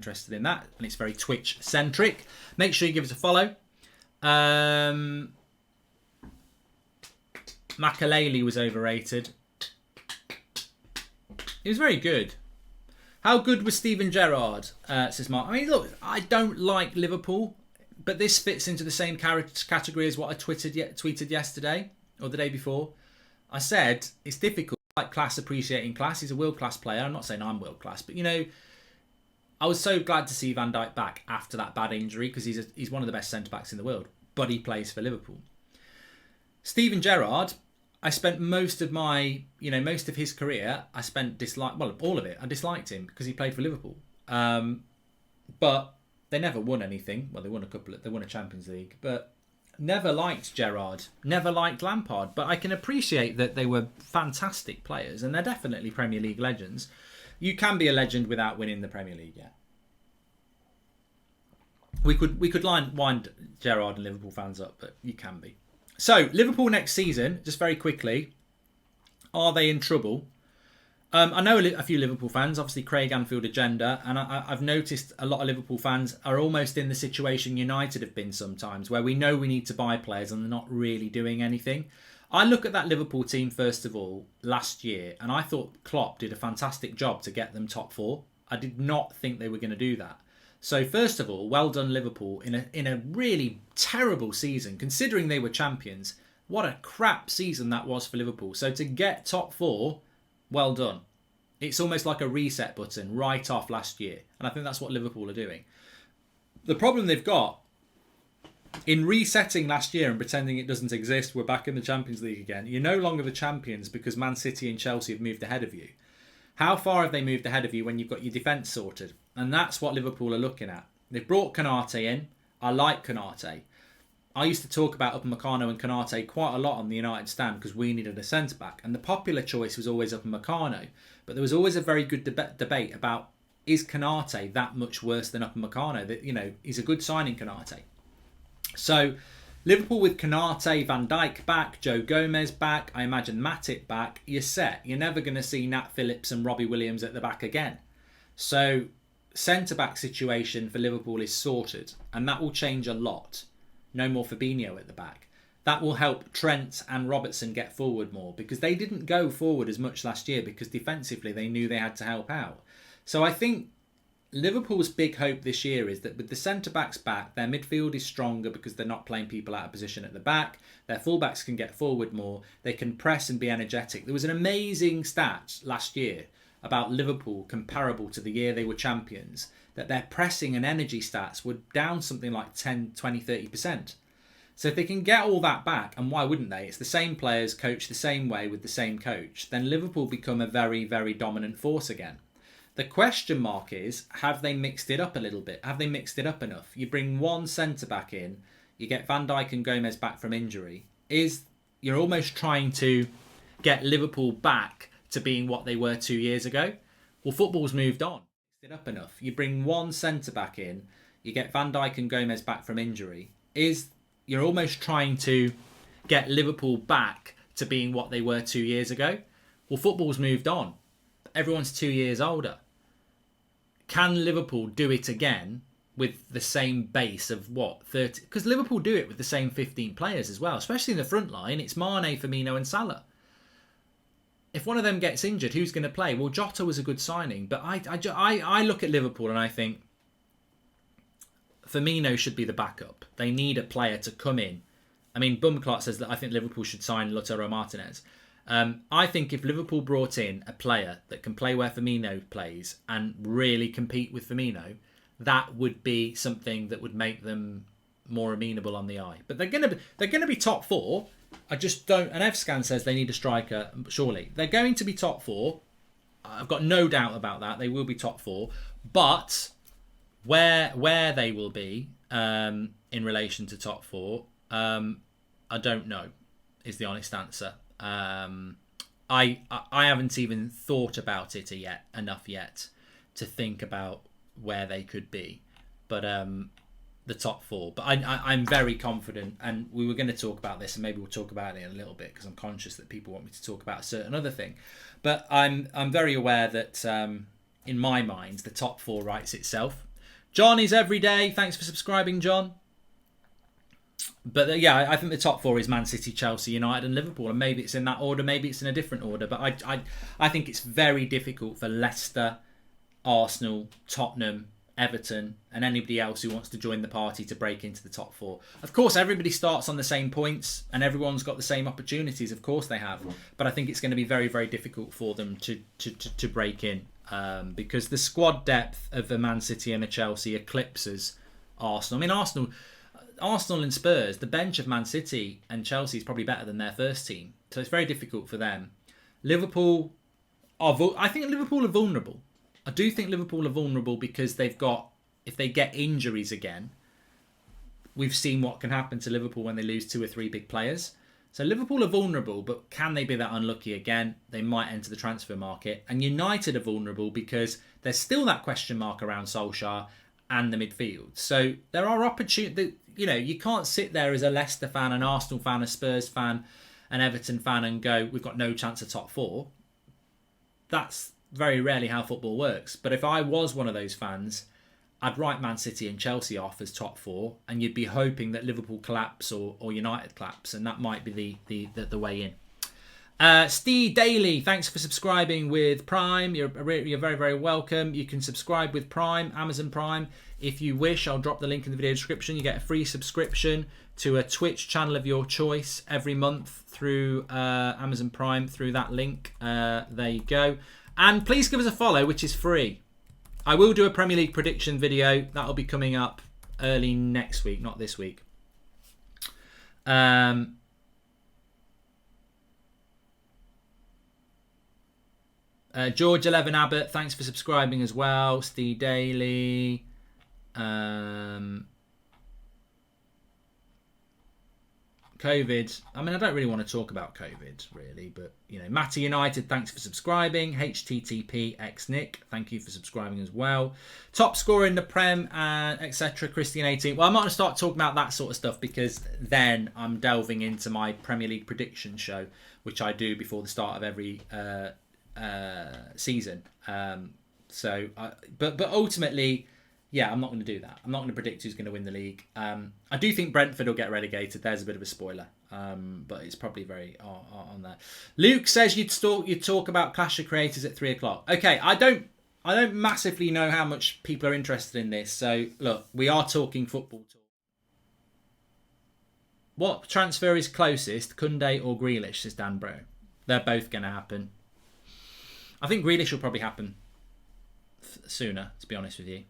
interested in that, and it's very Twitch centric. Make sure you give us a follow. Makaleli was overrated. He was very good. How good was Steven Gerrard? Says Mark. I mean, look, I don't like Liverpool, but this fits into the same category as what I tweeted yesterday or the day before. I said it's difficult, like class appreciating class. He's a world-class player. I'm not saying I'm world-class, but, you know, I was so glad to see Van Dijk back after that bad injury because he's one of the best centre-backs in the world, but he plays for Liverpool. Steven Gerrard, I spent most of his career, I disliked him because he played for Liverpool. But they never won anything. Well, they won a Champions League, but never liked Gerrard, never liked Lampard. But I can appreciate that they were fantastic players, and they're definitely Premier League legends. You can be a legend without winning the Premier League, yeah. We could wind Gerrard and Liverpool fans up, but you can be. So, Liverpool next season, just very quickly, are they in trouble? I know a few Liverpool fans, obviously Craig Anfield agenda, and I've noticed a lot of Liverpool fans are almost in the situation United have been sometimes, where we know we need to buy players and they're not really doing anything. I look at that Liverpool team, first of all, last year, and I thought Klopp did a fantastic job to get them top four. I did not think they were going to do that. So first of all, well done Liverpool in a really terrible season, considering they were champions. What a crap season that was for Liverpool. So to get top four, well done. It's almost like a reset button right off last year. And I think that's what Liverpool are doing. The problem they've got in resetting last year and pretending it doesn't exist, we're back in the Champions League again. You're no longer the champions because Man City and Chelsea have moved ahead of you. How far have they moved ahead of you when you've got your defence sorted? And that's what Liverpool are looking at. They've brought Konate in. I like Konate. I used to talk about Upamecano and Konate quite a lot on the United Stand because we needed a centre-back. And the popular choice was always Upamecano. But there was always a very good debate about, is Konate that much worse than Upamecano? That, you know, he's a good signing, Konate. So, Liverpool with Konate, Van Dijk back, Joe Gomez back, I imagine Matip back, you're set. You're never going to see Nat Phillips and Robbie Williams at the back again. So, centre-back situation for Liverpool is sorted, and that will change a lot. No more Fabinho at the back. That will help Trent and Robertson get forward more because they didn't go forward as much last year because defensively they knew they had to help out. So I think Liverpool's big hope this year is that with the centre-backs back, their midfield is stronger because they're not playing people out of position at the back. Their full-backs can get forward more. They can press and be energetic. There was an amazing stat last year about Liverpool comparable to the year they were champions, that their pressing and energy stats were down something like 10, 20, 30%. So if they can get all that back, and why wouldn't they? It's the same players coached the same way with the same coach. Then Liverpool become a very, very dominant force again. The question mark is, have they mixed it up a little bit? Have they mixed it up enough? You bring one centre-back in, you get Van Dijk and Gomez back from injury. You're almost trying to get Liverpool back to being what they were 2 years ago. Well, football's moved on. Mixed it up enough. You bring one centre-back in, you get Van Dijk and Gomez back from injury. You're almost trying to get Liverpool back to being what they were 2 years ago. Well, football's moved on. Everyone's 2 years older. Can Liverpool do it again with the same base of 30? Because Liverpool do it with the same 15 players as well, especially in the front line. It's Mane, Firmino and Salah. If one of them gets injured, who's going to play? Well, Jota was a good signing, but I look at Liverpool and I think Firmino should be the backup. They need a player to come in. I mean, Bumclark says that I think Liverpool should sign Lautaro Martinez. I think if Liverpool brought in a player that can play where Firmino plays and really compete with Firmino, that would be something that would make them more amenable on the eye. But they're going to be top four. I just don't. And Evscan says they need a striker. Surely they're going to be top four. I've got no doubt about that. They will be top four. But where they will be in relation to top four, I don't know. Is the honest answer. I haven't even thought about it enough yet to think about where they could be, but the top four. But I'm very confident, and we were going to talk about this, and maybe we'll talk about it in a little bit because I'm conscious that people want me to talk about a certain other thing. But I'm very aware that in my mind the top four writes itself. John is every day. Thanks for subscribing, John. But yeah, I think the top four is Man City, Chelsea, United and Liverpool. And maybe it's in that order, maybe it's in a different order. But I think it's very difficult for Leicester, Arsenal, Tottenham, Everton and anybody else who wants to join the party to break into the top four. Of course, everybody starts on the same points and everyone's got the same opportunities. Of course they have. But I think it's going to be very, very difficult for them to break in because the squad depth of the Man City and the Chelsea eclipses Arsenal. I mean, Arsenal and Spurs, the bench of Man City and Chelsea is probably better than their first team. So it's very difficult for them. I think Liverpool are vulnerable. I do think Liverpool are vulnerable because they've got, if they get injuries again, we've seen what can happen to Liverpool when they lose 2 or 3 big players. So Liverpool are vulnerable, but can they be that unlucky again? They might enter the transfer market. And United are vulnerable because there's still that question mark around Solskjaer and the midfield. So there are opportunities. You know, you can't sit there as a Leicester fan, an Arsenal fan, a Spurs fan, an Everton fan and go, we've got no chance of top 4. That's very rarely how football works. But if I was one of those fans, I'd write Man City and Chelsea off as top 4 and you'd be hoping that Liverpool collapse or United collapse, and that might be the way in. Steve Daly, thanks for subscribing with Prime. You're very, very welcome. You can subscribe with Prime, Amazon Prime. If you wish, I'll drop the link in the video description. You get a free subscription to a Twitch channel of your choice every month through Amazon Prime through that link. There you go. And please give us a follow, which is free. I will do a Premier League prediction video. That'll be coming up early next week, not this week. George 11 Abbott, thanks for subscribing as well. Steve Daly. COVID. I mean, I don't really want to talk about COVID, really, but, you know, Matty United, thanks for subscribing. HTTP X Nick, thank you for subscribing as well. Top scorer in the Prem, and etc. Christian 18. Well, I'm not going to start talking about that sort of stuff because then I'm delving into my Premier League prediction show, which I do before the start of every season. But ultimately, yeah, I'm not going to do that. I'm not going to predict who's going to win the league. I do think Brentford will get relegated. There's a bit of a spoiler, but it's probably very on there. Luke says you'd talk about Clash of Creators at 3:00. Okay, I don't massively know how much people are interested in this. So look, we are talking football talk. What transfer is closest, Koundé or Grealish? Says Dan Bro. They're both going to happen. I think Grealish will probably happen sooner, to be honest with you.